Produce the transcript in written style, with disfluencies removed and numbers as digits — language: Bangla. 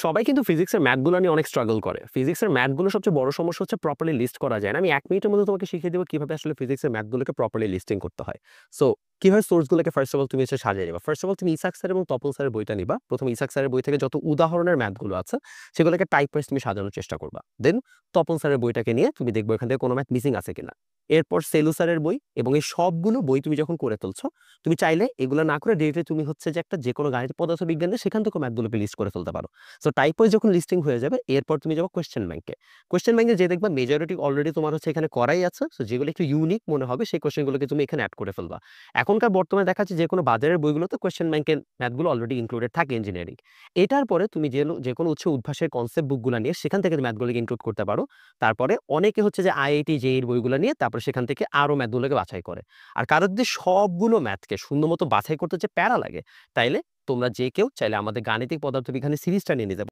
সবাই কিন্তু ফিজিক্সের ম্যাথগুলো নিয়ে অনেক স্ট্রাগল করে। ফিজিক্সের ম্যাথগুলো সবচেয়ে বড় সমস্যা হচ্ছে প্রপারলি লিস্ট করা যায় না। আমি ১ মিনিটের মধ্যে তোমাকে শিখিয়ে দেব কিভাবে আসলে ফিজিক্সের ম্যাথগুলোকে প্রপারলি লিস্টিং করতে হয়। সো কিভাবে সোর্সগুলোকে ফার্স্ট অফ অল তুমি হচ্ছে সাজিয়ে নিবা। ফার্স্ট অফ অল তুমি ইসাক স্যার এবং তপন স্যারের বইটা নিবা। ১ম ইসাক স্যারের বই থেকে যত উদাহরণের ম্যাথগুলো আছে সেগুলোকে টাইপ ওয়াইজ তুমি সাজানোর চেষ্টা করবা। দেন তপন স্যারের বইটাকে নিয়ে তুমি দেখবে ওখান থেকে কোনো ম্যাথ মিসিং আছে কিনা। এরপর সেলু স্যারের বই এবং এই সবগুলো বই তুমি যখন করে তুলছো, তুমি চাইলে এগুলো না করে ডিরেক্টলি তুমি হচ্ছে যে একটা যেকোনো গাণিতিক পদার্থবিজ্ঞানের সেখান থেকে ম্যাথগুলোকে লিস্ট করে ফেলতে পারো। সো টাইপ ওয়াইজ যখন লিস্টিং হয়ে যাবে, এরপর তুমি যাবো কোয়েশ্চেন ব্যাংকে। কোয়েশ্চেন ব্যাংকে যেয়ে দেখবা মেজরিটি অলরেডি তোমার হচ্ছে এখানে করাই আছে। সো যেগুলো একটু ইউনিক মনে হবে সেই কোয়েশ্চেনগুলোকে তুমি এখানে এড করে ফেলবা। এখনকার বর্তমানে দেখা যাচ্ছে যেকোনো বাজারের বইগুলোতে কোয়েশ্চেন ব্যাংকের ম্যাথগুলো অলরেডি ইনক্লুডেড থাকে ইঞ্জিনিয়ারিং। এটার পরে তুমি যেকোনো উৎস উদ্ভাসের কনসেপ্ট বুকগুলা নিয়ে সেখান থেকে ম্যাথগুলোকে ইনক্লুড করতে পারো। তারপরে অনেকে হচ্ছে যে আইআইটি, জেইই এর বইগুলো নিয়ে তারপরে সেখান থেকে আরো ম্যাথগুলোকে বাছাই করে। আর কারোর যদি সবগুলো ম্যাথকে সুন্দর মতো বাছাই করতে যে প্যারা লাগে, তাইলে তোমরা যে কেউ চাইলে আমাদের গাণিতিক পদার্থবিজ্ঞানের সিরিজটা নিয়ে নিতে